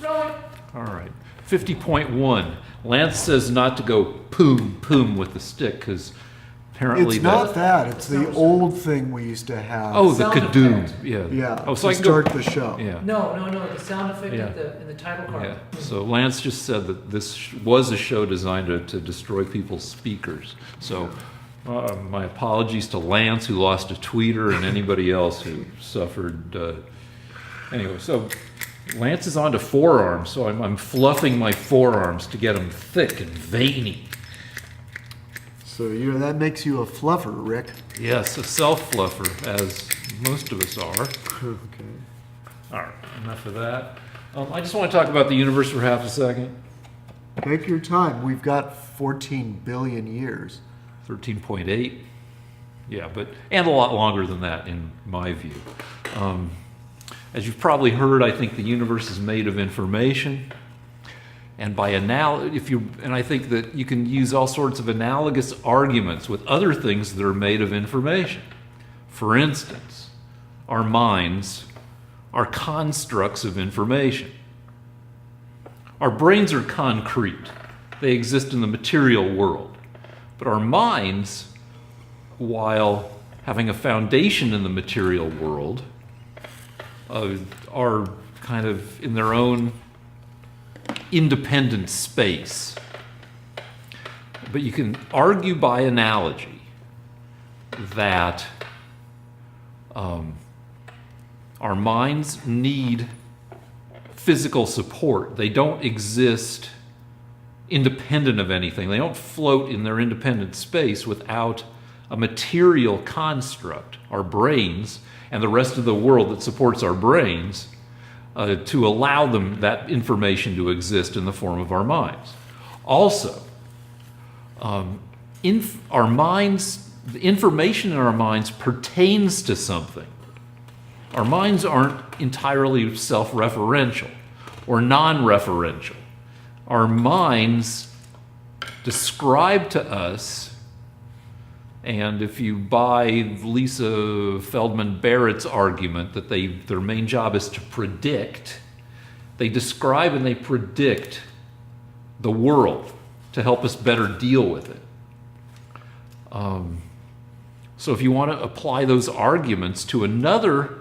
Rolling. All right. 50.1. Lance says not to go poom, poom with the stick because apparently It's not that. It's the old thing we used to have. Oh, the Sound kadoom. effect. Yeah. Yeah, Oh, so I to can go. start the show. Yeah. No, the sound effect Yeah. in the title card. Yeah. So Lance just said that this was a show designed to destroy people's speakers. So my apologies to Lance, who lost a tweeter, and anybody else who suffered. Anyway, so Lance is on to forearms, so I'm fluffing my forearms to get them thick and veiny. So that makes you a fluffer, Rick. Yes, a self-fluffer, as most of us are. Okay. All right, enough of that. I just want to talk about the universe for half a second. Take your time. We've got 14 billion years. 13.8. Yeah, and a lot longer than that in my view. As you've probably heard, I think the universe is made of information. And by I think that you can use all sorts of analogous arguments with other things that are made of information. For instance, our minds are constructs of information. Our brains are concrete. They exist in the material world. But our minds, while having a foundation in the material world, are kind of in their own independent space. But you can argue by analogy that our minds need physical support. They don't exist independent of anything. They don't float in their independent space without a material construct, our brains, and the rest of the world that supports our brains, to allow that information to exist in the form of our minds. Also, our minds, the information in our minds pertains to something. Our minds aren't entirely self-referential or non-referential. Our minds describe to us, and if you buy Lisa Feldman Barrett's argument that their main job is to predict, they describe and they predict the world to help us better deal with it. So if you want to apply those arguments to another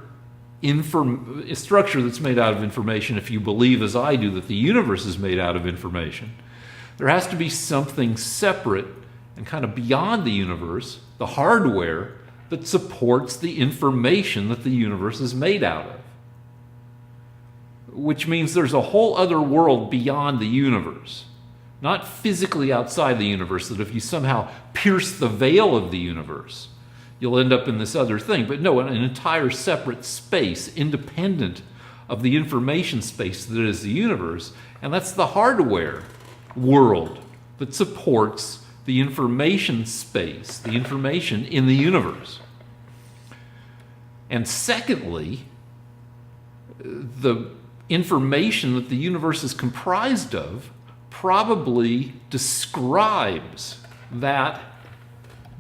structure that's made out of information, if you believe, as I do, that the universe is made out of information, there has to be something separate and kind of beyond the universe, the hardware that supports the information that the universe is made out of. Which means there's a whole other world beyond the universe, not physically outside the universe, that if you somehow pierce the veil of the universe, you'll end up in this other thing. But no, an entire separate space, independent of the information space that is the universe, and that's the hardware world that supports the information space, the information in the universe. And secondly, the information that the universe is comprised of probably describes that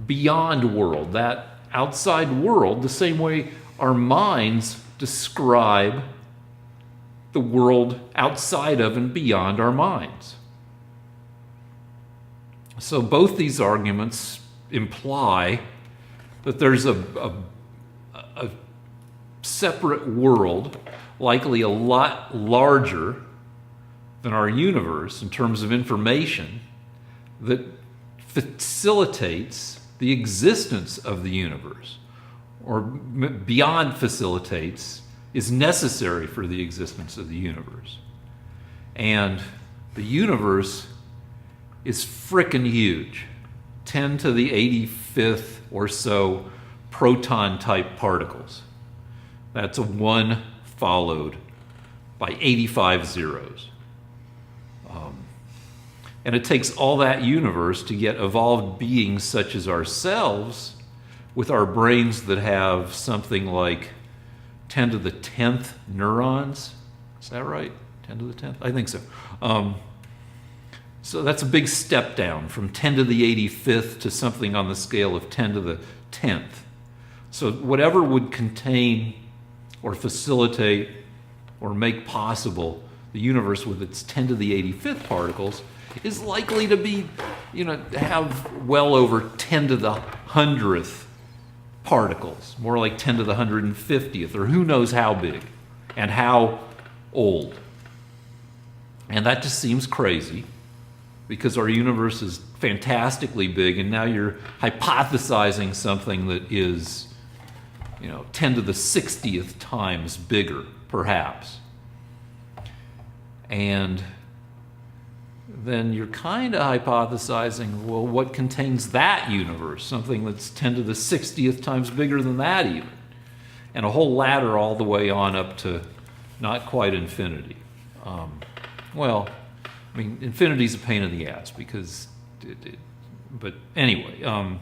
beyond world, that outside world, the same way our minds describe the world outside of and beyond our minds. So both these arguments imply that there's a separate world, likely a lot larger than our universe in terms of information, that facilitates the existence of the universe, or beyond facilitates, is necessary for the existence of the universe. And the universe is frickin' huge. 10 to the 85th or so proton-type particles. That's a 1 followed by 85 zeros. And it takes all that universe to get evolved beings such as ourselves, with our brains that have something like 10 to the 10th neurons. Is that right? 10 to the 10th? I think so. So that's a big step down from 10 to the 85th to something on the scale of 10 to the 10th. So whatever would contain or facilitate or make possible the universe with its 10 to the 85th particles is likely to be, have well over 10 to the 100th particles, more like 10 to the 150th, or who knows how big and how old. And that just seems crazy because our universe is fantastically big, and now you're hypothesizing something that is, 10 to the 60th times bigger, perhaps. And then you're kind of hypothesizing, well, what contains that universe? Something that's 10 to the 60th times bigger than that even. And a whole ladder all the way on up to not quite infinity. Infinity's a pain in the ass because, but anyway,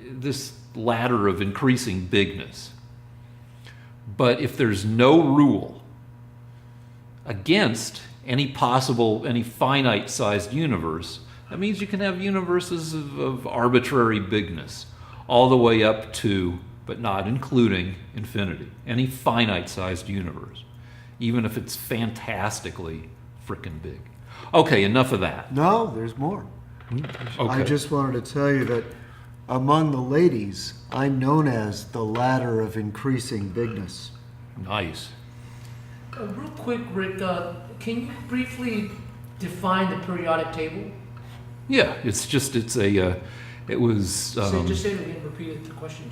this ladder of increasing bigness. But if there's no rule against any finite-sized universe, that means you can have universes of arbitrary bigness, all the way up to, but not including, infinity. Any finite-sized universe, even if it's fantastically frickin' big. Okay, enough of that. No, there's more. Okay. I just wanted to tell you that among the ladies, I'm known as the ladder of increasing bigness. Nice. Real quick, Rick, can you briefly define the periodic table? Yeah, it was. Just say it again, repeat the question.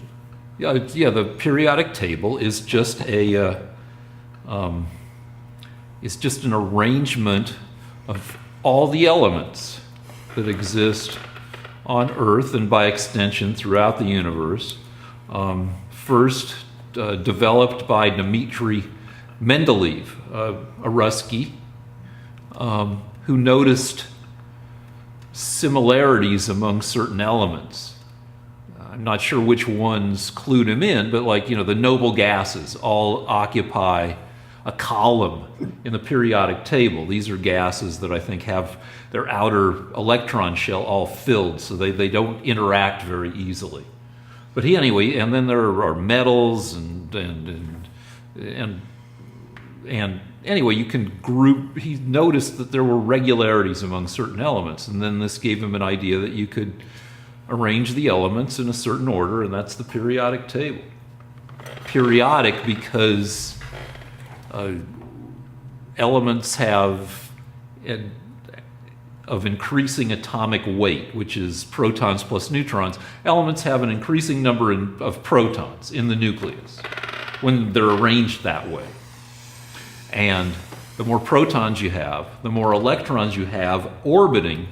Yeah, the periodic table is just an arrangement of all the elements that exist on Earth and by extension throughout the universe. First developed by Dmitri Mendeleev, a Russki, who noticed similarities among certain elements. I'm not sure which ones clued him in, but the noble gases all occupy a column in the periodic table. These are gases that I think have their outer electron shell all filled, so they don't interact very easily. But and then there are metals and anyway, you can group. He noticed that there were regularities among certain elements, and then this gave him an idea that you could arrange the elements in a certain order, and that's the periodic table. Periodic because elements have of increasing atomic weight, which is protons plus neutrons. Elements have an increasing number of protons in the nucleus when they're arranged that way. And the more protons you have, the more electrons you have orbiting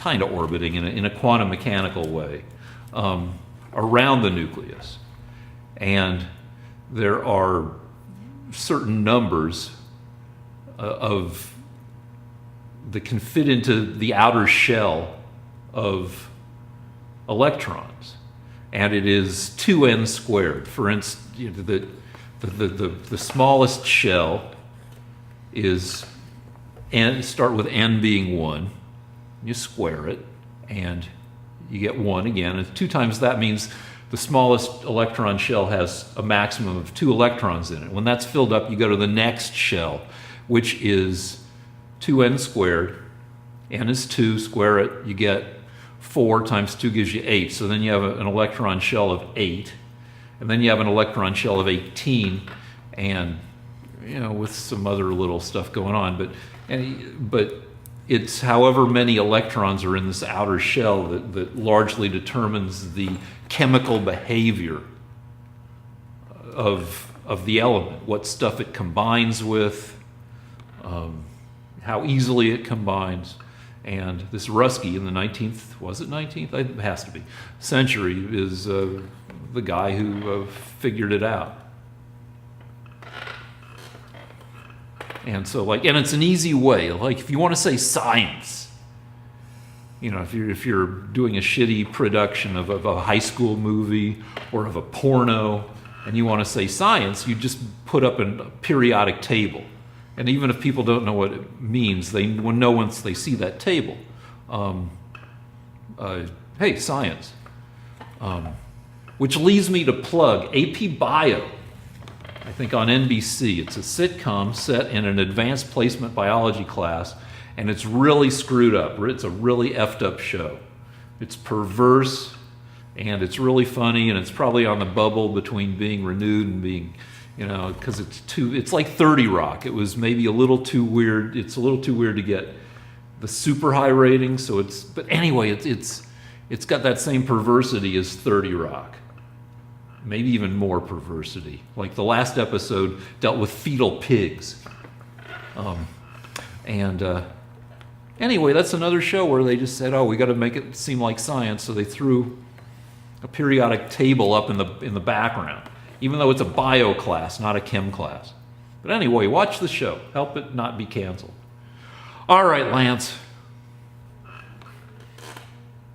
in a quantum mechanical way around the nucleus. And there are certain numbers that can fit into the outer shell of electrons, and it is 2n squared. For instance, the smallest shell is n. Start with n being 1. You square it, and you get 1 again. And 2 times that means the smallest electron shell has a maximum of 2 electrons in it. When that's filled up, you go to the next shell, which is 2n squared. N is 2, square it, you get 4 times 2 gives you 8. So then you have an electron shell of 8. And then you have an electron shell of 18, and with some other little stuff going on. But it's however many electrons are in this outer shell that largely determines the chemical behavior of the element, what stuff it combines with, how easily it combines. And this Russki in the 19th, was it 19th? It has to be, century is the guy who figured it out. And so and it's an easy way, if you want to say science, if you're doing a shitty production of a high school movie or of a porno and you want to say science, you just put up a periodic table. And even if people don't know what it means, they will know once they see that table. Hey, science. Which leads me to plug AP Bio. I think on NBC. It's a sitcom set in an advanced placement biology class, and it's really screwed up. It's a really effed up show. It's perverse, and it's really funny, and it's probably on the bubble between being renewed and being, because it's like 30 Rock. It was maybe a little too weird. It's a little too weird to get the super high rating, but anyway, it's got that same perversity as 30 Rock. Maybe even more perversity. Like the last episode dealt with fetal pigs. Anyway, that's another show where they just said, oh, we got to make it seem like science, so they threw a periodic table up in the background, even though it's a bio class, not a chem class. But anyway, watch the show. Help it not be canceled. All right, Lance.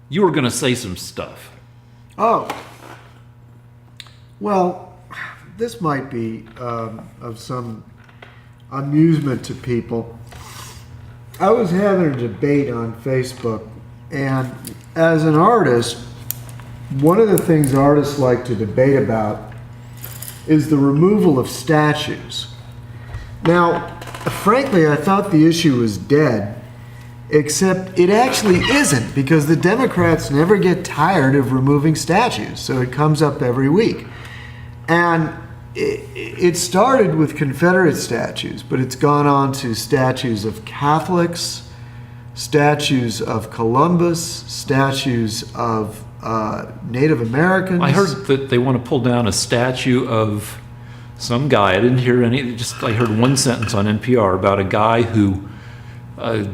You were going to say some stuff. Oh. Well, this might be of some amusement to people. I was having a debate on Facebook, and as an artist, one of the things artists like to debate about is the removal of statues. Now, frankly, I thought the issue was dead, except it actually isn't, because the Democrats never get tired of removing statues, so it comes up every week. And it started with Confederate statues, but it's gone on to statues of Catholics, statues of Columbus, statues of Native Americans. I heard that they want to pull down a statue of some guy. I didn't hear I heard one sentence on NPR about a guy who, a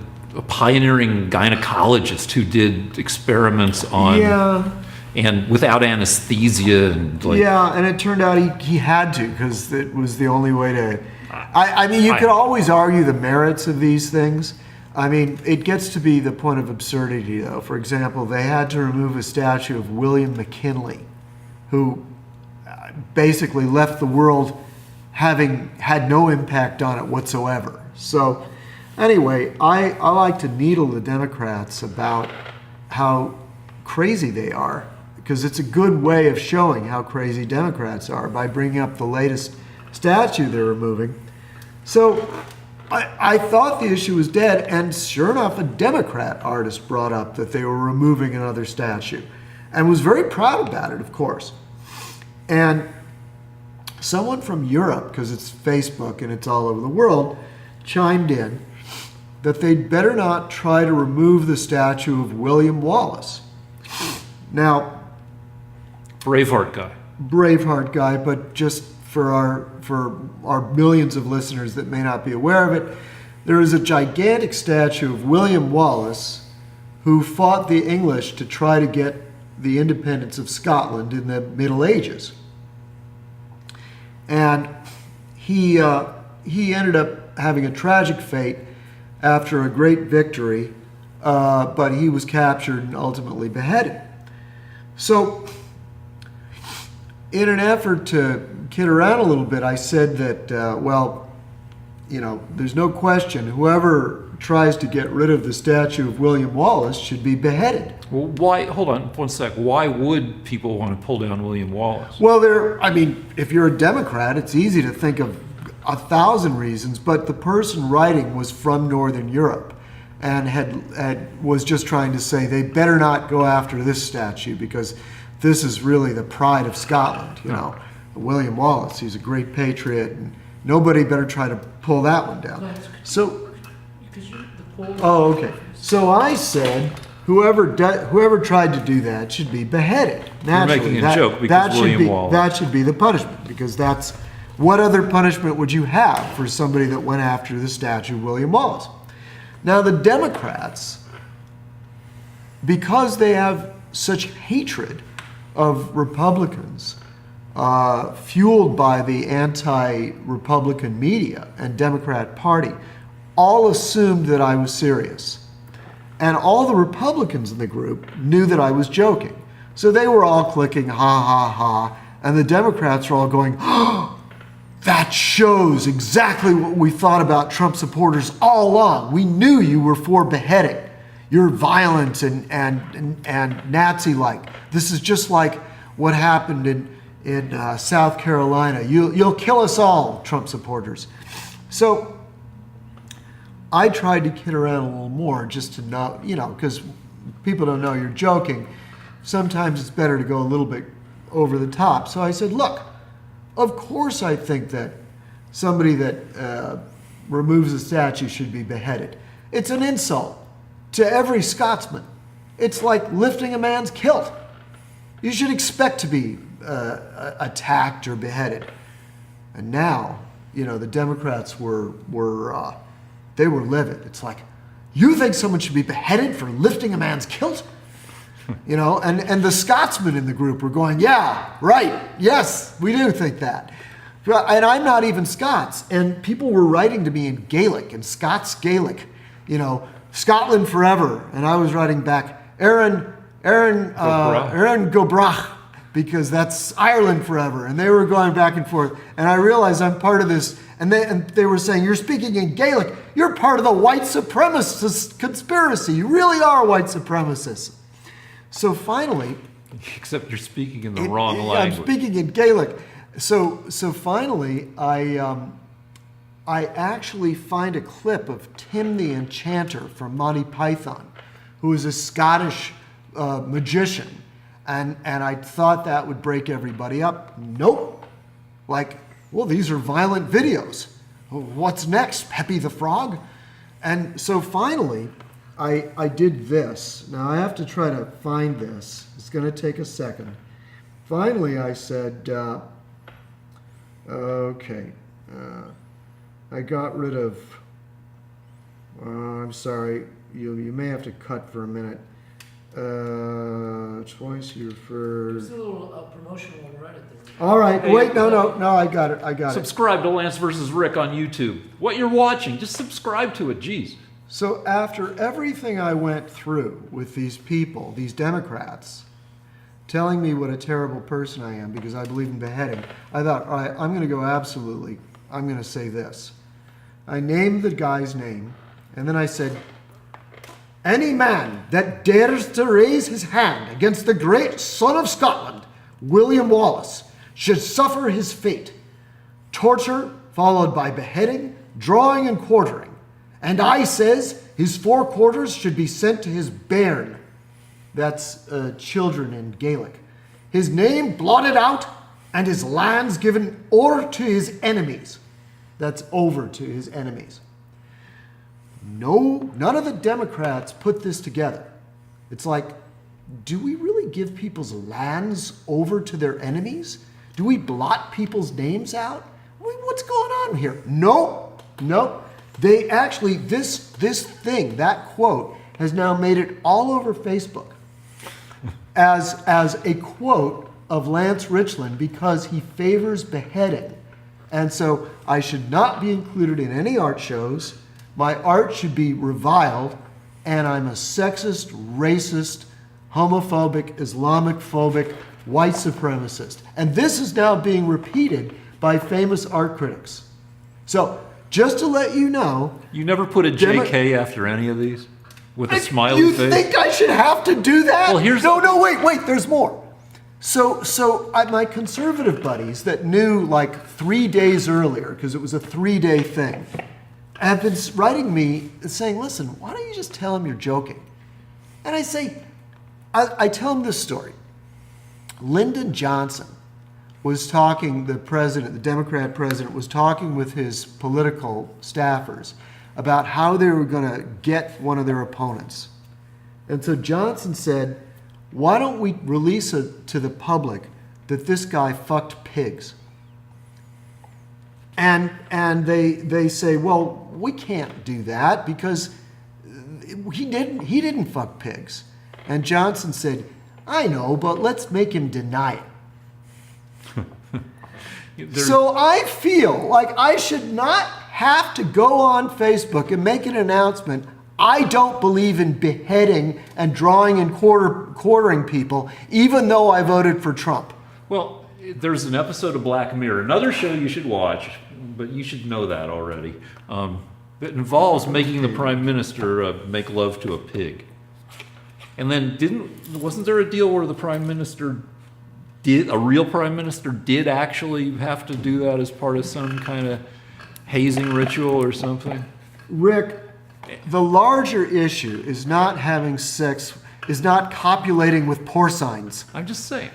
pioneering gynecologist who did experiments on, and without anesthesia and and it turned out he had to, because it was the only way to. I mean, you could always argue the merits of these things. I mean, it gets to be the point of absurdity, though. For example, they had to remove a statue of William McKinley, who basically left the world having had no impact on it whatsoever. So anyway, I like to needle the Democrats about how crazy they are, because it's a good way of showing how crazy Democrats are by bringing up the latest statue they're removing. So I thought the issue was dead, and sure enough, a Democrat artist brought up that they were removing another statue and was very proud about it, of course. And someone from Europe, because it's Facebook and it's all over the world, chimed in that they'd better not try to remove the statue of William Wallace. Now, Braveheart guy, but just for our millions of listeners that may not be aware of it, there is a gigantic statue of William Wallace, who fought the English to try to get the independence of Scotland in the Middle Ages. And he ended up having a tragic fate after a great victory, but he was captured and ultimately beheaded. So, in an effort to kid around a little bit, I said that, there's no question whoever tries to get rid of the statue of William Wallace should be beheaded. Well, why? Hold on one sec. Why would people want to pull down William Wallace? Well, if you're a Democrat, it's easy to think of 1,000 reasons, but the person writing was from Northern Europe and was just trying to say they better not go after this statue because this is really the pride of Scotland, William Wallace, he's a great patriot, and nobody better try to pull that one down. So, okay. So I said, whoever tried to do that should be beheaded. Naturally, you're making a joke because William Wallace. That should be the punishment, because that's what other punishment would you have for somebody that went after the statue of William Wallace? Now the Democrats, because they have such hatred of Republicans, fueled by the anti-Republican media and Democrat Party, all assumed that I was serious. And all the Republicans in the group knew that I was joking. So they were all clicking, ha, ha, ha. And the Democrats were all going, oh, that shows exactly what we thought about Trump supporters all along. We knew you were for beheading. You're violent and Nazi-like. This is just like what happened in South Carolina. You'll kill us all, Trump supporters. So I tried to kid around a little more just to know, because people don't know you're joking. Sometimes it's better to go a little bit over the top. So I said, look, of course I think that somebody that removes a statue should be beheaded. It's an insult to every Scotsman. It's like lifting a man's kilt. You should expect to be attacked or beheaded. And now, the Democrats were livid. It's like, you think someone should be beheaded for lifting a man's kilt? And the Scotsmen in the group were going, yeah, right, yes, we do think that. And I'm not even Scots. And people were writing to me in Gaelic, in Scots Gaelic, Scotland forever. And I was writing back, Aaron Gobrach, because that's Ireland forever. And they were going back and forth. And I realized I'm part of this. And they were saying, you're speaking in Gaelic. You're part of the white supremacist conspiracy. You really are white supremacists. So finally... Except you're speaking in the wrong language. I'm speaking in Gaelic. So finally, I actually find a clip of Tim the Enchanter from Monty Python, who is a Scottish magician. And I thought that would break everybody up. Nope. Well, these are violent videos. What's next? Peppy the Frog? And so finally, I did this. Now I have to try to find this. It's going to take a second. Finally, I said, okay. I got rid of, I'm sorry, you may have to cut for a minute. Twice you referred. There's a little promotional on Reddit there. All right, wait, no, I got it. Subscribe to Lance versus Rick on YouTube. What you're watching, just subscribe to it, geez. So after everything I went through with these people, these Democrats, telling me what a terrible person I am because I believe in beheading, I thought, all right, I'm going to go absolutely, I'm going to say this. I named the guy's name, and then I said, any man that dares to raise his hand against the great son of Scotland, William Wallace, should suffer his fate. Torture followed by beheading, drawing, and quartering. And I says his 4 quarters should be sent to his bairn. That's children in Gaelic. His name blotted out and his lands given over to his enemies. That's over to his enemies. No, none of the Democrats put this together. It's like, do we really give people's lands over to their enemies? Do we blot people's names out? What's going on here? No. They actually, this thing, that quote, has now made it all over Facebook as a quote of Lance Richland because he favors beheading. And so I should not be included in any art shows. My art should be reviled, and I'm a sexist, racist, homophobic, Islamic-phobic, white supremacist. And this is now being repeated by famous art critics. So, just to let you know... You never put a JK after any of these? With a smiley face? face? You think I should have to do that? Well, here's... No, wait, there's more. So my conservative buddies that knew like 3 days earlier, because it was a 3-day thing, have been writing me saying, listen, why don't you just tell them you're joking? And I say, I tell them this story. Lyndon Johnson was talking, the Democrat president, was talking with his political staffers about how they were going to get one of their opponents. And so Johnson said, why don't we release it to the public that this guy fucked pigs? And they say, well, we can't do that because he didn't fuck pigs. And Johnson said, I know, but let's make him deny it. So I feel like I should not have to go on Facebook and make an announcement, I don't believe in beheading and drawing and quartering people, even though I voted for Trump. Well, there's an episode of Black Mirror, another show you should watch, but you should know that already. That involves making the prime minister make love to a pig. And then wasn't there a deal where the prime minister a real prime minister did actually have to do that as part of some kind of hazing ritual or something? Rick, the larger issue is not having sex, is not copulating with porcines. I'm just saying.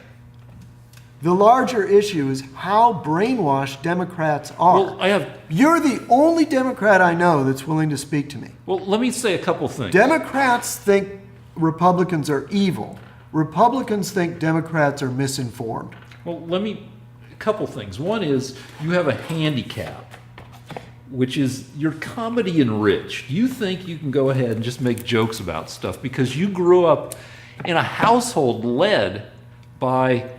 The larger issue is how brainwashed Democrats are. Well, You're the only Democrat I know that's willing to speak to me. well, let me say a couple things. Democrats think Republicans are evil. Republicans think Democrats are misinformed. Well, a couple things. One is you have a handicap, which is you're comedy enriched. You think you can go ahead and just make jokes about stuff because you grew up in a household led by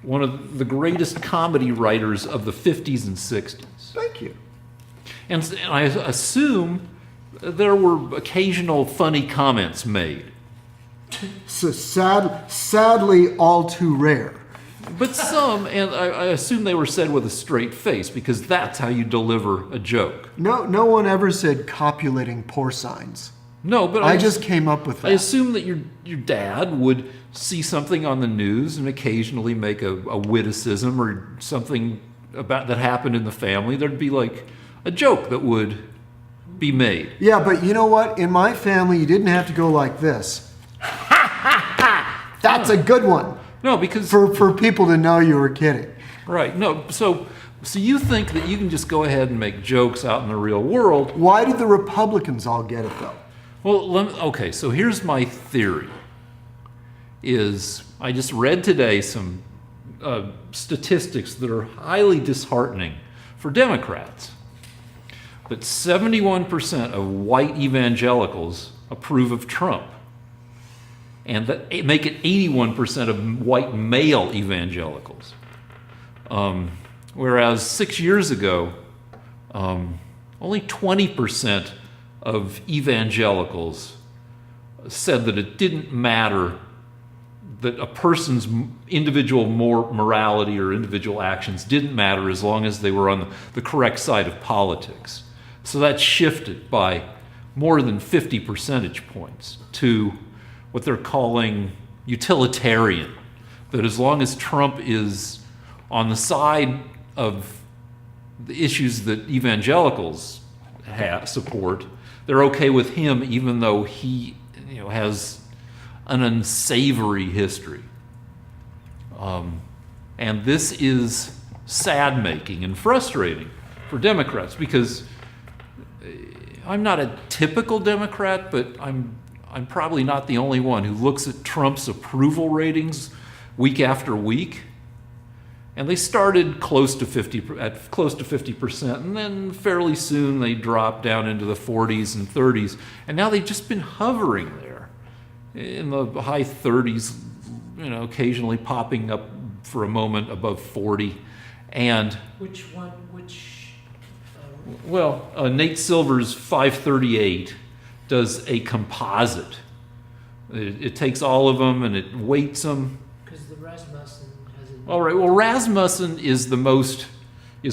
one of the greatest comedy writers of the 50s and 60s. Thank you. And I assume there were occasional funny comments made. So sadly, all too rare. But some, and I assume they were said with a straight face because that's how you deliver a joke. No one ever said copulating porcines. No, but I just came up with I that. assume that your dad would see something on the news and occasionally make a witticism or something about that happened in the family. There'd be like a joke that would be made. Yeah, but you know what? In my family, you didn't have to go like this. That's a good one. No, because For people to know you were kidding. right. No, so you think that you can just go ahead and make jokes out in the real world. Why did the Republicans all get it, though? Well, okay, so here's my theory. Is I just read today some statistics that are highly disheartening for Democrats. That 71% of white evangelicals approve of Trump. And that make it 81% of white male evangelicals. Whereas 6 years ago, only 20% of evangelicals said that it didn't matter that a person's individual morality or individual actions didn't matter as long as they were on the correct side of politics. So that shifted by more than 50 percentage points to what they're calling utilitarian. That as long as Trump is on the side of the issues that evangelicals support, they're okay with him even though he has an unsavory history. And this is sad-making and frustrating for Democrats because I'm not a typical Democrat, but I'm probably not the only one who looks at Trump's approval ratings week after week. And they started close to 50%, and then fairly soon they dropped down into the 40s and 30s, and now they've just been hovering there in the high 30s, occasionally popping up for a moment above 40. And Which one? Which? Nate Silver's 538 does a composite. It takes all of them and it weights them. Because the Rasmussen hasn't. All right. Well, Rasmussen is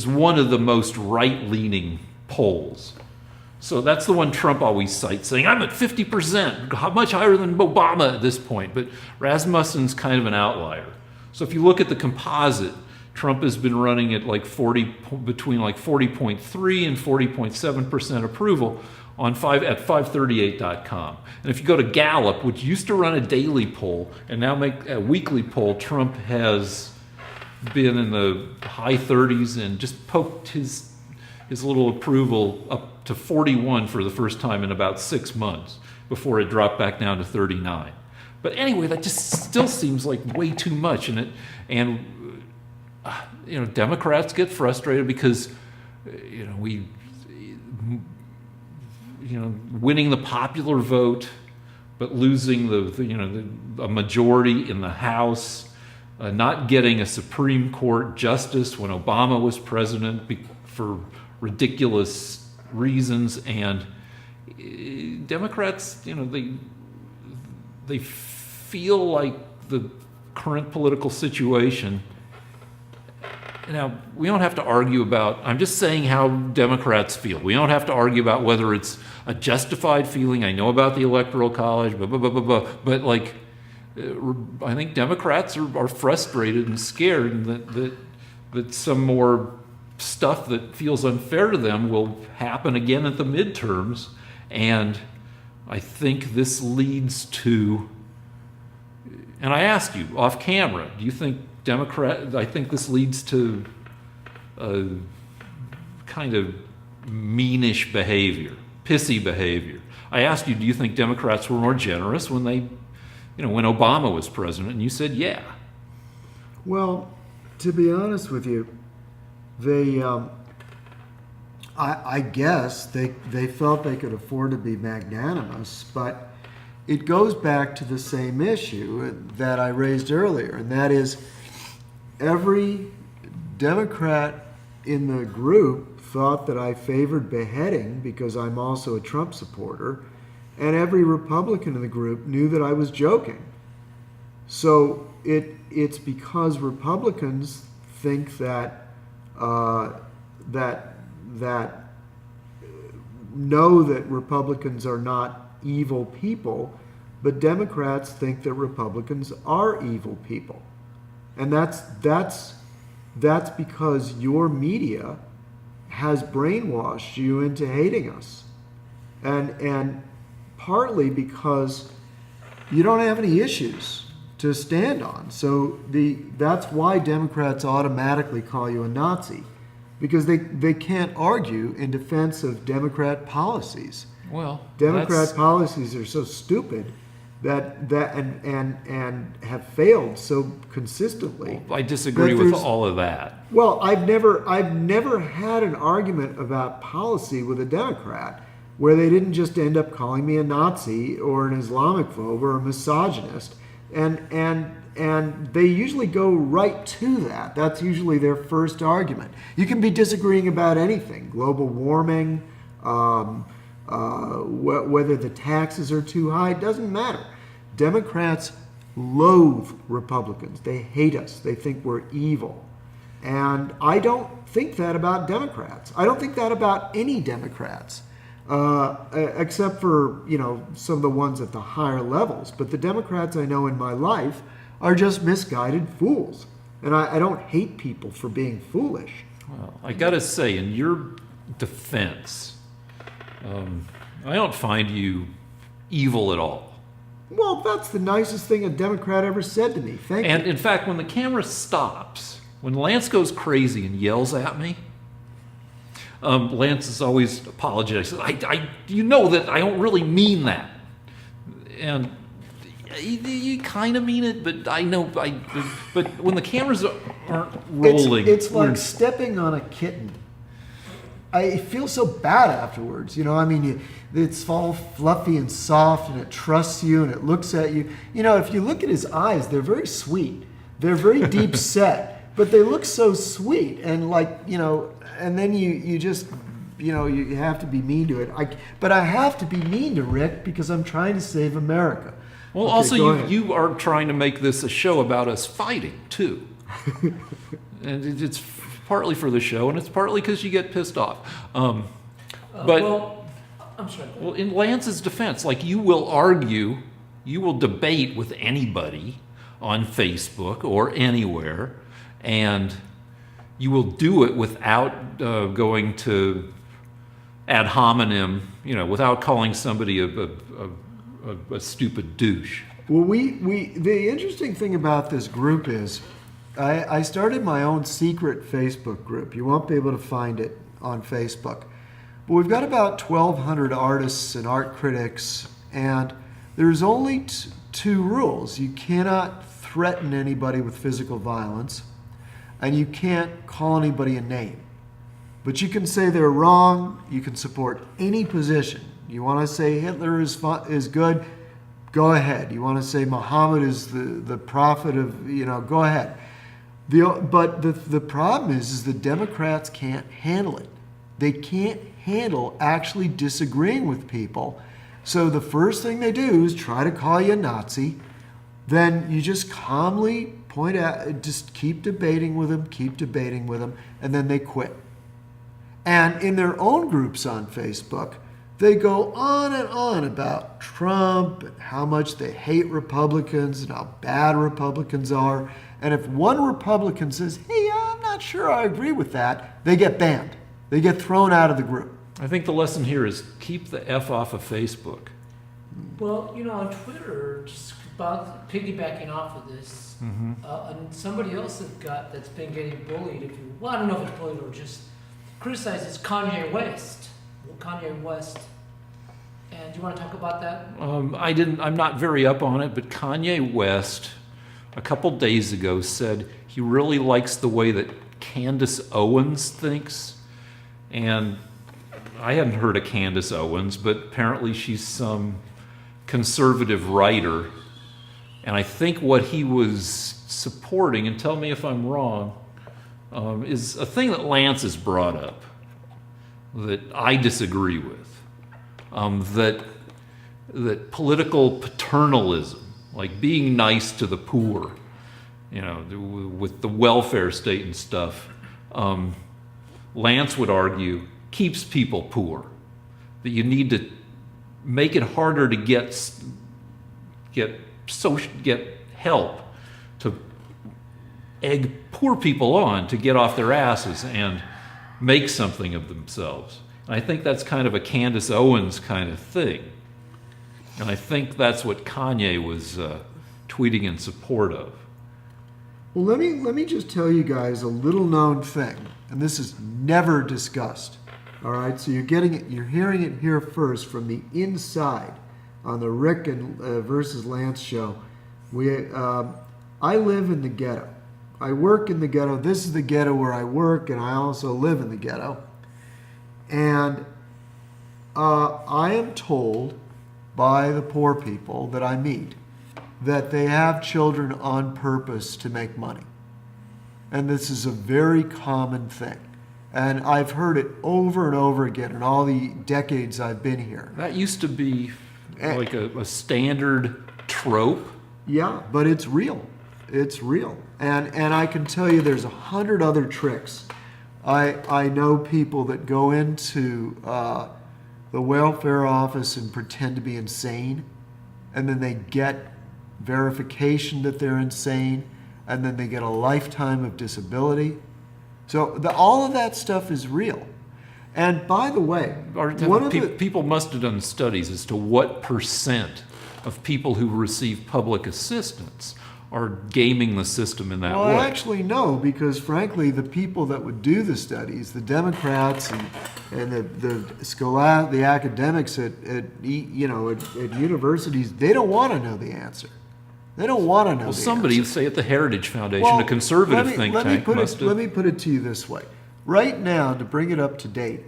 one of the most right-leaning polls. So that's the one Trump always cites, saying I'm at 50%, much higher than Obama at this point. But Rasmussen's kind of an outlier. So if you look at the composite, Trump has been running at between 40.3 and 40.7% approval at 538.com. And if you go to Gallup, which used to run a daily poll and now make a weekly poll, Trump has been in the high 30s and just poked his little approval up to 41 for the first time in about 6 months before it dropped back down to 39. But anyway, that just still seems like way too much, Democrats get frustrated because winning the popular vote, but losing a majority in the House, not getting a Supreme Court justice when Obama was president for ridiculous reasons, and Democrats, they feel like the current political situation. Now, we don't have to argue about, I'm just saying how Democrats feel. We don't have to argue about whether it's a justified feeling. I know about the Electoral College, but I think Democrats are frustrated and scared that some more stuff that feels unfair to them will happen again at the midterms. And I think this leads to, and I asked you off camera, do you think I think this leads to a kind of meanish behavior, pissy behavior. I asked you, do you think Democrats were more generous when when Obama was president? And you said, yeah. Well, to be honest with you, they, I guess they felt they could afford to be magnanimous, but it goes back to the same issue that I raised earlier, and that is every Democrat in the group thought that I favored beheading because I'm also a Trump supporter, and every Republican in the group knew that I was joking. So it's because Republicans think that that know that Republicans are not evil people, but Democrats think that Republicans are evil people, and that's because your media has brainwashed you into hating us, and partly because you don't have any issues to stand on. So that's why Democrats automatically call you a Nazi, because they can't argue in defense of Democrat policies. Well, Democrat policies are so stupid that and have failed so consistently. I disagree with all of that. Well, I've never had an argument about policy with a Democrat where they didn't just end up calling me a Nazi or an Islamophobe or a misogynist, and they usually go right to that. That's usually their first argument. You can be disagreeing about anything, global warming, whether the taxes are too high, it doesn't matter. Democrats loathe Republicans. They hate us. They think we're evil. And I don't think that about Democrats. I don't think that about any Democrats, except for, some of the ones at the higher levels. But the Democrats I know in my life are just misguided fools. And I don't hate people for being foolish. Well, I got to say, in your defense, I don't find you evil at all. Well, that's the nicest thing a Democrat ever said to me. Thank you. And in fact, when the camera stops, when Lance goes crazy and yells at me, Lance is always apologizing. You know that I don't really mean that. And you kind of mean it, but I know. But when the cameras aren't rolling, it's like stepping on a kitten. I feel so bad afterwards. It's all fluffy and soft, and it trusts you, and it looks at you. If you look at his eyes, they're very sweet. They're very deep set, but they look so sweet, and and then you just, you have to be mean to it. But I have to be mean to Rick because I'm trying to save America. Well, okay, also you are trying to make this a show about us fighting too, and it's partly for the show, and it's partly because you get pissed off. Well, I'm sorry. Well, in Lance's defense, you will argue, you will debate with anybody on Facebook or anywhere, and you will do it without going to ad hominem, without calling somebody a stupid douche. Well, the interesting thing about this group is I started my own secret Facebook group. You won't be able to find it on Facebook. But we've got about 1,200 artists and art critics, and there's only two rules. You cannot threaten anybody with physical violence, and you can't call anybody a name. But you can say they're wrong. You can support any position. You want to say Hitler is good, go ahead. You want to say Muhammad is the prophet of, go ahead. But the problem is the Democrats can't handle it. They can't handle actually disagreeing with people. So the first thing they do is try to call you a Nazi. Then you just calmly point out, just keep debating with them, and then they quit. And in their own groups on Facebook, They go on and on about Trump and how much they hate Republicans and how bad Republicans are. And if one Republican says, hey, I'm not sure I agree with that, they get banned. They get thrown out of the group. I think the lesson here is keep the F off of Facebook. Well, on Twitter, just about piggybacking off of this, and somebody else that's been getting bullied, I don't know if it's bullied or just criticized, is Kanye West. Kanye West. And do you want to talk about that? I'm not very up on it, but Kanye West, a couple days ago, said he really likes the way that Candace Owens thinks. And I hadn't heard of Candace Owens, but apparently she's some conservative writer. And I think what he was supporting, and tell me if I'm wrong, is a thing that Lance has brought up that I disagree with. That political paternalism, like being nice to the poor, with the welfare state and stuff, Lance would argue keeps people poor. That you need to make it harder to get help, to egg poor people on to get off their asses and make something of themselves. And I think that's kind of a Candace Owens kind of thing. And I think that's what Kanye was tweeting in support of. Well, let me just tell you guys a little known thing, and this is never discussed. All right, so you're hearing it here first from the inside on the Rick and versus Lance show. I live in the ghetto. I work in the ghetto. This is the ghetto where I work, and I also live in the ghetto. And I am told by the poor people that I meet that they have children on purpose to make money. And this is a very common thing. And I've heard it over and over again in all the decades I've been here. That used to be like a standard trope. Yeah, but it's real. It's real. And I can tell you there's 100 other tricks. I know people that go into the welfare office and pretend to be insane, and then they get verification that they're insane, and then they get a lifetime of disability. So all of that stuff is real. And by the way, people must have done studies as to what percent of people who receive public assistance are gaming the system in that way. Well, I actually know, because frankly, the people that would do the studies, the Democrats and the academics at universities, they don't want to know the answer. They don't want to know the answer. Well, somebody, say at the Heritage Foundation, a conservative think tank, must have. Let me put it to you this way. Right now, to bring it up to date,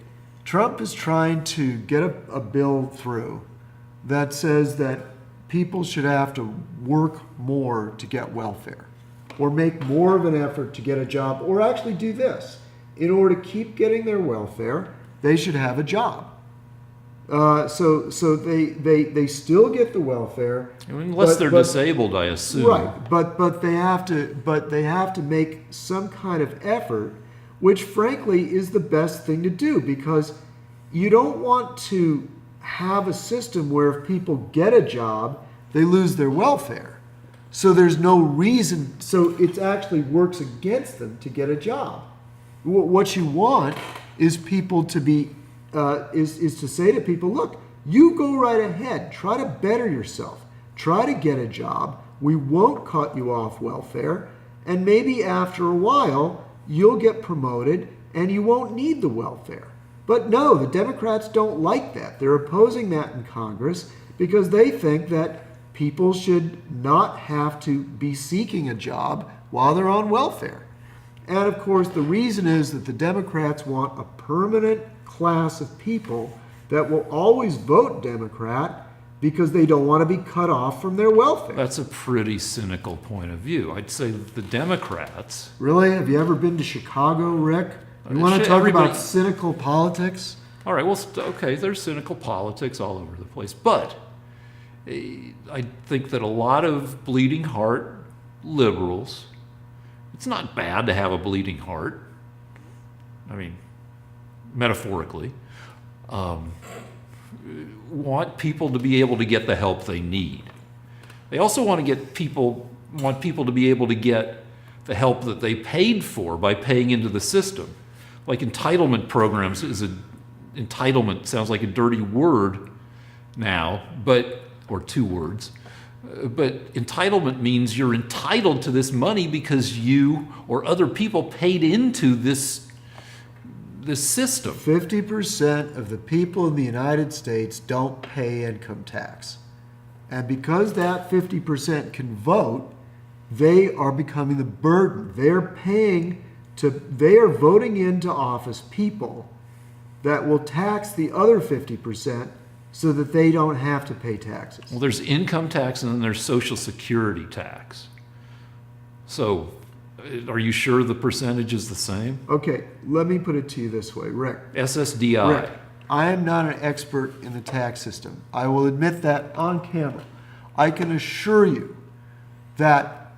Trump is trying to get a bill through that says that people should have to work more to get welfare, or make more of an effort to get a job, or actually do this. In order to keep getting their welfare, they should have a job. So they still get the welfare, unless they're disabled, I assume. Right, but they have to make some kind of effort, which frankly is the best thing to do, because you don't want to have a system where if people get a job, they lose their welfare. So there's no reason, so it actually works against them to get a job. What you want is people to be, is to say to people, look, you go right ahead, try to better yourself, try to get a job, we won't cut you off welfare, and maybe after a while, you'll get promoted and you won't need the welfare. But no, the Democrats don't like that. They're opposing that in Congress because they think that people should not have to be seeking a job while they're on welfare. And of course, the reason is that the Democrats want a permanent class of people that will always vote Democrat because they don't want to be cut off from their welfare. That's a pretty cynical point of view. I'd say that the Democrats... Really? Have you ever been to Chicago, Rick? You want to talk about cynical politics? All right, well, okay, there's cynical politics all over the place. But I think that a lot of bleeding heart liberals, it's not bad to have a bleeding heart. I mean, metaphorically. want people to be able to get the help they need. They also want people to be able to get the help that they paid for by paying into the system. Like entitlement programs entitlement sounds like a dirty word now, or two words. But entitlement means you're entitled to this money because you or other people paid into this system. 50% of the people in the United States don't pay income tax. And because that 50% can vote, they are becoming the burden. They are voting into office people that will tax the other 50% so that they don't have to pay taxes. Well, there's income tax and then there's Social Security tax. So, are you sure the percentage is the same? Okay, let me put it to you this way, Rick. SSDI. Rick, I am not an expert in the tax system. I will admit that on camera. I can assure you that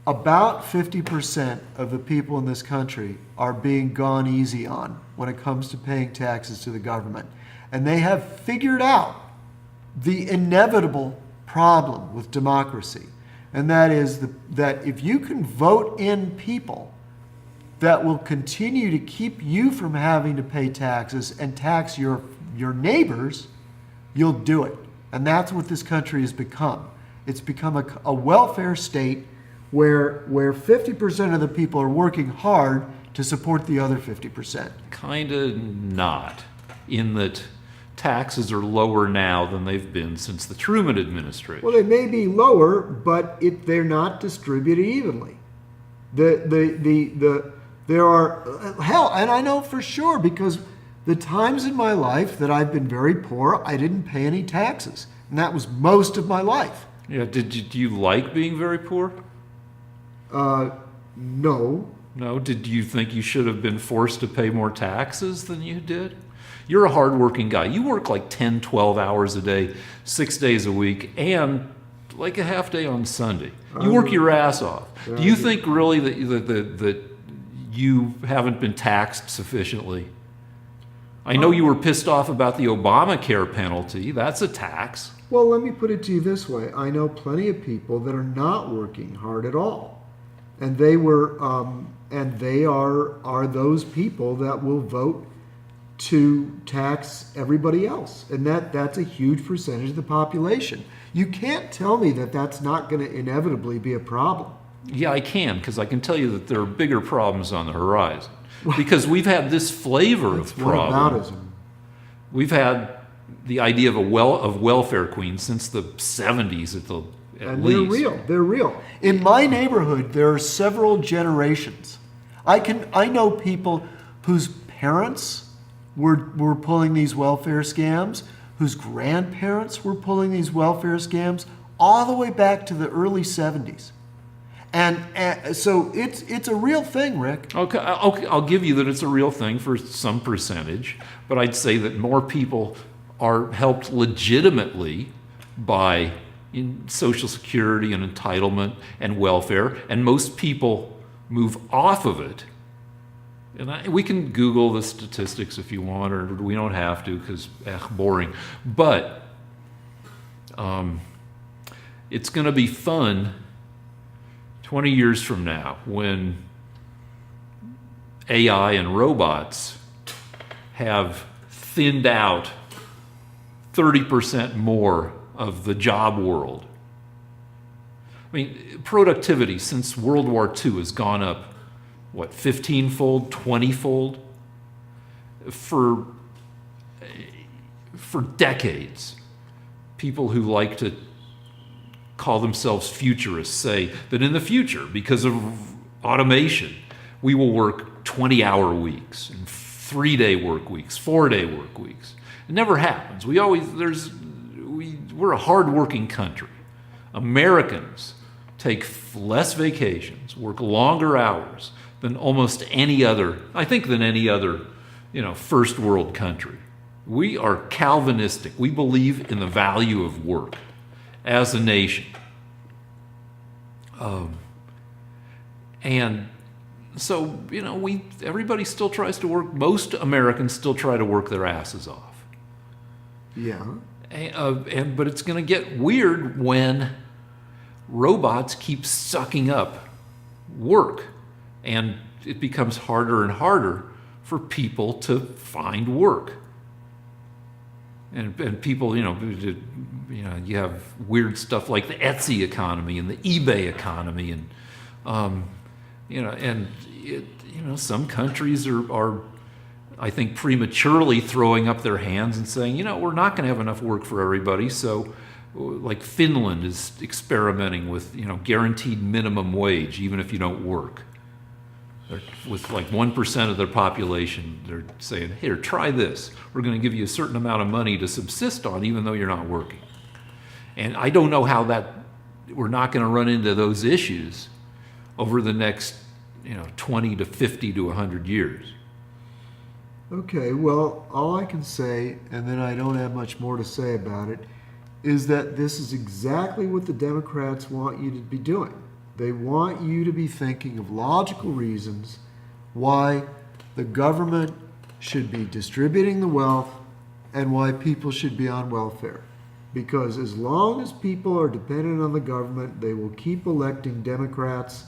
about 50% of the people in this country are being gone easy on when it comes to paying taxes to the government. And they have figured out the inevitable problem with democracy. And that is that if you can vote in people that will continue to keep you from having to pay taxes and tax your neighbors, you'll do it. And that's what this country has become. It's become a welfare state where 50% of the people are working hard to support the other 50%. Kind of not, in that taxes are lower now than they've been since the Truman administration. Well, they may be lower, but they're not distributed evenly. There are, hell, and I know for sure because the times in my life that I've been very poor, I didn't pay any taxes. And that was most of my life. Yeah, do you like being very poor? No. No? Did you think you should have been forced to pay more taxes than you did? You're a hardworking guy. You work like 10, 12 hours a day, 6 days a week, and like a half day on Sunday. You work your ass off. Do you think really that you haven't been taxed sufficiently? I know you were pissed off about the Obamacare penalty. That's a tax. Well, let me put it to you this way. I know plenty of people that are not working hard at all. And they are those people that will vote to tax everybody else. And that's a huge percentage of the population. You can't tell me that that's not going to inevitably be a problem. Yeah, I can, because I can tell you that there are bigger problems on the horizon. Because we've had this flavor of problem. Whataboutism. We've had the idea of welfare queens since the 70s at least. They're real. In my neighborhood, there are several generations. I know people whose parents were pulling these welfare scams, whose grandparents were pulling these welfare scams, all the way back to the early 70s. And so it's a real thing, Rick. Okay, I'll give you that it's a real thing for some percentage, but I'd say that more people are helped legitimately by Social Security and entitlement and welfare, and most people move off of it. And we can Google the statistics if you want, or we don't have to because boring. But it's going to be fun 20 years from now when AI and robots have thinned out 30% more of the job world. I mean, productivity since World War II has gone up, 15-fold, 20-fold? For decades, people who like to call themselves futurists say that in the future, because of automation, we will work 20-hour weeks and 3-day work weeks, 4-day work weeks. It never happens. We're a hard-working country. Americans take less vacations, work longer hours than almost any other, first world country. We are Calvinistic. We believe in the value of work as a nation. And so, everybody still tries to work, most Americans still try to work their asses off. Yeah. But it's going to get weird when robots keep sucking up work, and it becomes harder and harder for people to find work. And people, you have weird stuff like the Etsy economy and the eBay economy, and some countries are, I think, prematurely throwing up their hands and saying, we're not going to have enough work for everybody. So, like Finland is experimenting with, guaranteed minimum wage, even if you don't work. With like 1% of their population, they're saying, here, try this. We're going to give you a certain amount of money to subsist on, even though you're not working. And I don't know how we're not going to run into those issues over the next, 20 to 50 to 100 years. Okay, well, all I can say, and then I don't have much more to say about it, is that this is exactly what the Democrats want you to be doing. They want you to be thinking of logical reasons why the government should be distributing the wealth and why people should be on welfare. Because as long as people are dependent on the government, they will keep electing Democrats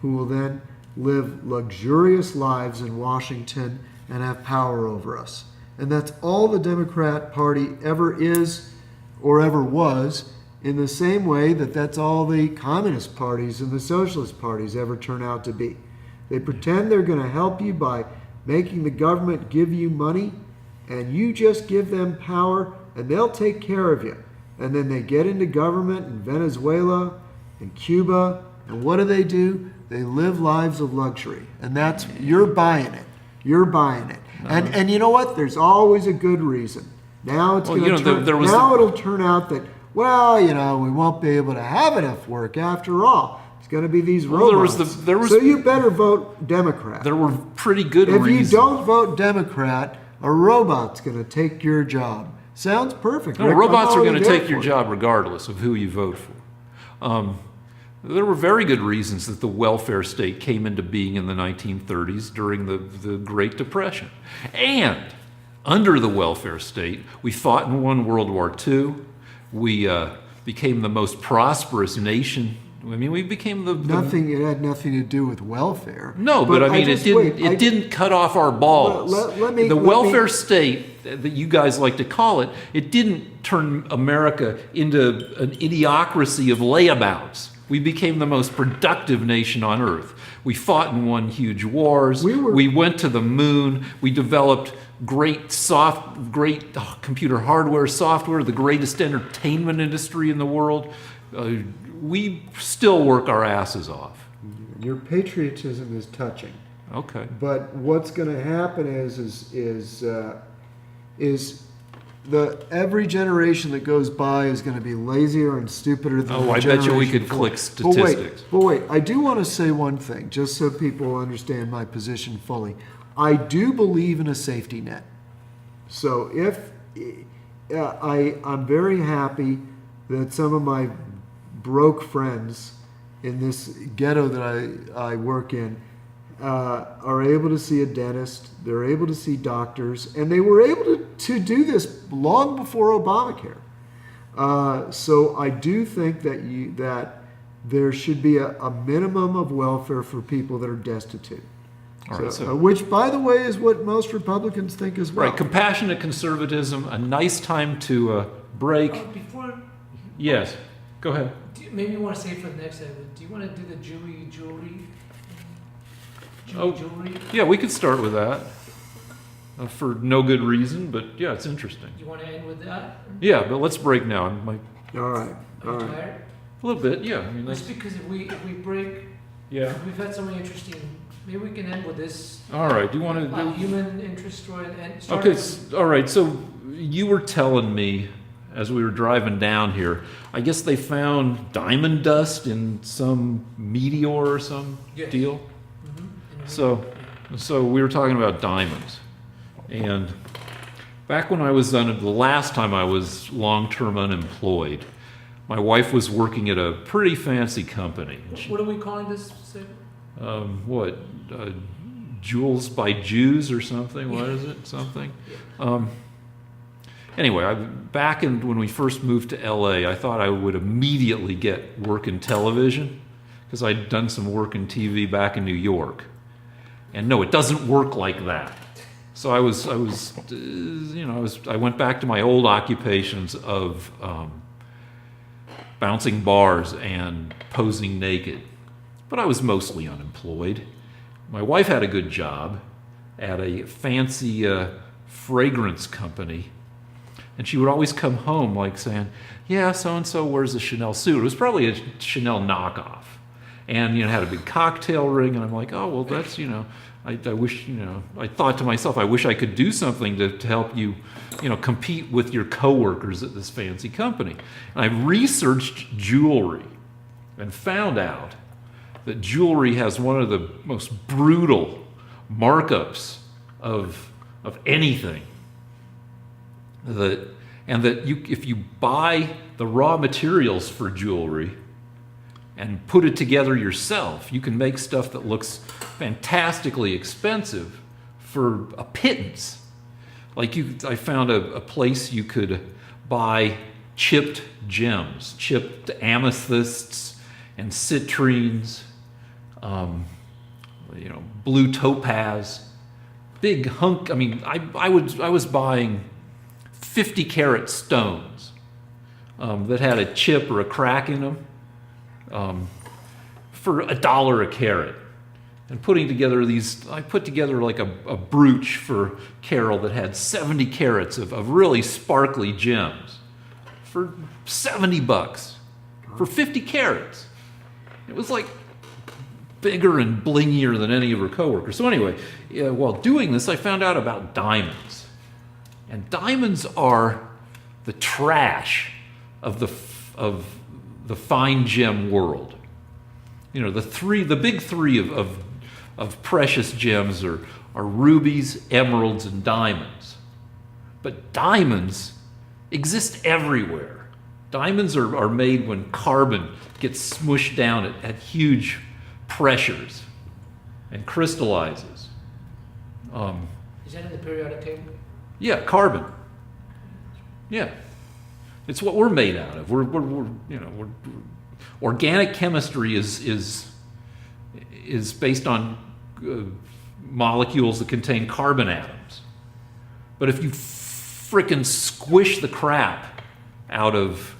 who will then live luxurious lives in Washington and have power over us. And that's all the Democrat Party ever is or ever was, in the same way that that's all the communist parties and the socialist parties ever turn out to be. They pretend they're going to help you by making the government give you money, and you just give them power, and they'll take care of you. And then they get into government in Venezuela and Cuba, and what do? They live lives of luxury. And that's, you're buying it. You're buying it. And you know what? There's always a good reason. Now it's it'll turn out that, we won't be able to have enough work after all. It's going to be these robots. So you better vote Democrat. There were pretty good reasons. If you don't vote Democrat, a robot's going to take your job. Sounds perfect. No, Rick, robots are going to take your job regardless of who you vote for. There were very good reasons that the welfare state came into being in the 1930s during the Great Depression. And under the welfare state, we fought and won World War II. We became the most prosperous nation. I mean, we became It had nothing to do with welfare. No, but I mean, it didn't cut off our balls. The welfare state that you guys like to call it, it didn't turn America into an idiocracy of layabouts. We became the most productive nation on earth. We fought and won huge wars. We went to the moon. We developed great computer hardware, software, the greatest entertainment industry in the world. We still work our asses off. Your patriotism is touching. Okay. But what's going to happen is every generation that goes by is going to be lazier and stupider than the I generation bet you we could before. click statistics. But wait, I do want to say one thing, just so people understand my position fully. I do believe in a safety net. So I'm very happy that some of my broke friends in this ghetto that I work in are able to see a dentist, they're able to see doctors, and they were able to do this long before Obamacare. So I do think that there should be a minimum of welfare for people that are destitute. Which, by the way, is what most Republicans think as well. Right, compassionate conservatism, a nice time to break. Yes, go ahead. Maybe you want to say for the next segment, do you want to do the jewelry? Jewelry? Yeah, we could start with that. For no good reason, but yeah, it's interesting. You want to end with that? Yeah, but let's break now. All right. Tired? A little bit, yeah. I mean, just because if we break, we've had so many interesting. Maybe we can end with this. All right. Do you want to human interest story and start? Okay. All right. So you were telling me as we were driving down here, I guess they found diamond dust in some meteor or some deal. Mm-hmm. So we were talking about diamonds, and back when I was the last time I was long-term unemployed, my wife was working at a pretty fancy company. What are we calling this segment? Jewels by Jews or something? What is it? Something? anyway, when we first moved to LA, I thought I would immediately get work in television because I'd done some work in TV back in New York. And no, it doesn't work like that. So I went back to my old occupations of bouncing bars and posing naked. But I was mostly unemployed. My wife had a good job at a fancy fragrance company. And she would always come home like saying, yeah, so-and-so wears a Chanel suit. It was probably a Chanel knockoff. And, had a big cocktail ring. And I'm like, oh, well, that's, I wish, I thought to myself, I wish I could do something to help you, compete with your coworkers at this fancy company. And I researched jewelry and found out that jewelry has one of the most brutal markups of anything. If you buy the raw materials for jewelry and put it together yourself, you can make stuff that looks fantastically expensive for a pittance. I found a place you could buy chipped gems, chipped amethysts and citrines, blue topaz, big hunk. I was buying 50 carat stones that had a chip or a crack in them for $1 a carat. And putting together I put together like a brooch for Carol that had 70 carats of really sparkly gems for $70 for 50 carats. It was like bigger and blingier than any of her coworkers. So anyway, while doing this, I found out about diamonds. And diamonds are the trash of the fine gem world. The big three of precious gems are rubies, emeralds, and diamonds. But diamonds exist everywhere. Diamonds are made when carbon gets smushed down at huge pressures and crystallizes. Is that in the periodic table? Yeah, carbon. Yeah, it's what we're made out of. Organic chemistry is based on molecules that contain carbon atoms. But if you frickin' squish the crap out of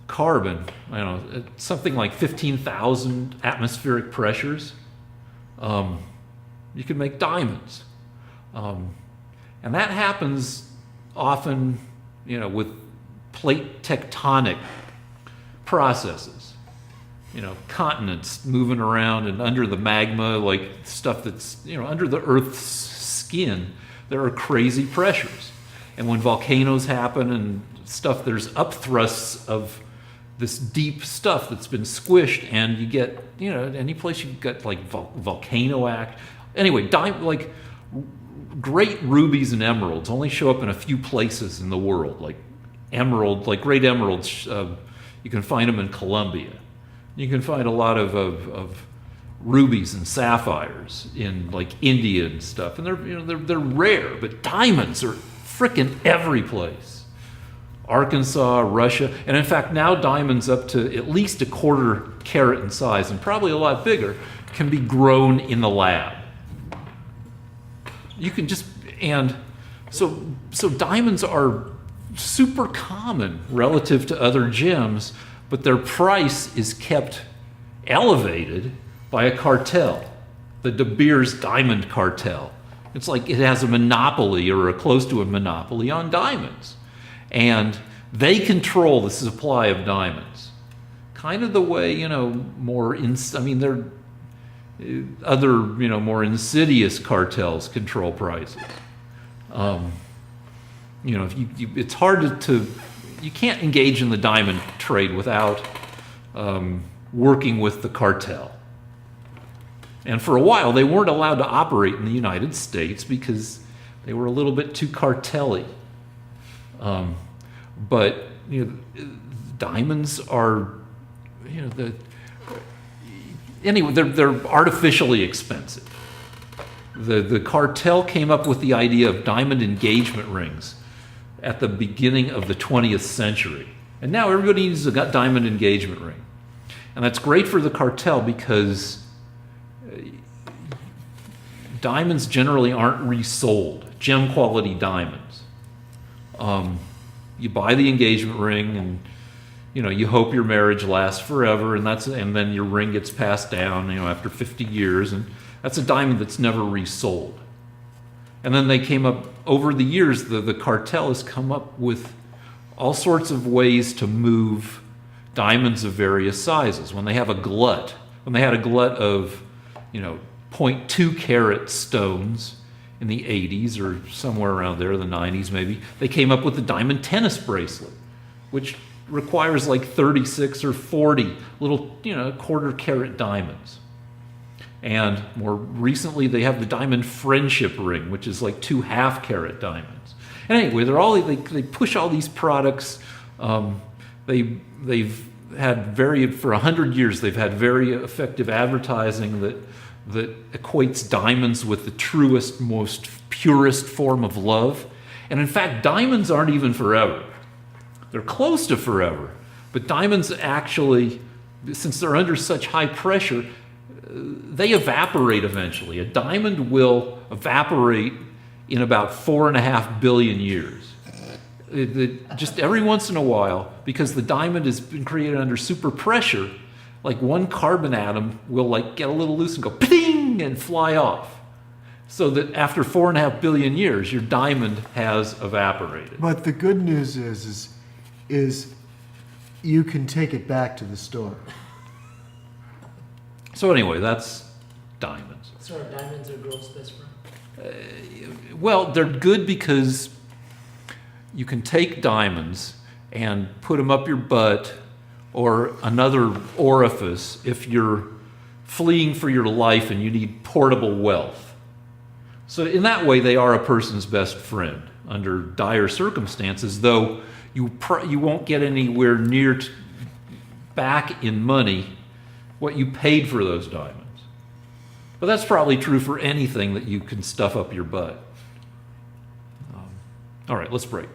carbon, at something like 15,000 atmospheric pressures, you can make diamonds. And that happens often, with plate tectonic processes. Continents moving around, and under the magma, like stuff that's, under the Earth's skin, there are crazy pressures. And when volcanoes happen and stuff, there's upthrusts of this deep stuff that's been squished, and you get, any place you've got like volcano act. Anyway, great rubies and emeralds only show up in a few places in the world. Like great emeralds, you can find them in Colombia. You can find a lot of rubies and sapphires in like India and stuff, and they're rare. But diamonds are frickin' every place. Arkansas, Russia, and in fact now diamonds up to at least 1/4 carat in size, and probably a lot bigger, can be grown in the lab. You can so diamonds are super common relative to other gems, but their price is kept elevated by a cartel, the De Beers Diamond Cartel. It's like it has a monopoly or close to a monopoly on diamonds. And they control the supply of diamonds. Kind of the way, they're other, more insidious cartels control prices. It's hard you can't engage in the diamond trade without working with the cartel. And for a while, they weren't allowed to operate in the United States because they were a little bit too cartel-y. But diamonds are, they're artificially expensive. The cartel came up with the idea of diamond engagement rings at the beginning of the 20th century. And now everybody needs a diamond engagement ring. And that's great for the cartel because diamonds generally aren't resold, gem quality diamonds. You buy the engagement ring and you hope your marriage lasts forever, and then your ring gets passed down, after 50 years, and that's a diamond that's never resold. And then they came up, over the years, the cartel has come up with all sorts of ways to move diamonds of various sizes. When they had a glut of, 0.2 carat stones in the 80s or somewhere around there, the 90s maybe, they came up with the diamond tennis bracelet, which requires like 36 or 40 little, quarter carat diamonds. And more recently, they have the diamond friendship ring, which is like 2 half-carat diamonds. And anyway, they push all these products. They've had for 100 years, they've had very effective advertising that equates diamonds with the truest, most purest form of love. And in fact, diamonds aren't even forever. They're close to forever. But diamonds actually, since they're under such high pressure, they evaporate eventually. A diamond will evaporate in about 4.5 billion years. Just every once in a while, because the diamond has been created under super pressure, like one carbon atom will get a little loose and go ping and fly off. So that after 4.5 billion years, your diamond has evaporated. But the good news is you can take it back to the store. So anyway, that's diamonds. So are diamonds a girl's best friend? Well, they're good because you can take diamonds and put them up your butt or another orifice if you're fleeing for your life and you need portable wealth. So in that way, they are a person's best friend under dire circumstances, though you won't get anywhere near back in money what you paid for those diamonds. But that's probably true for anything that you can stuff up your butt. All right, let's break.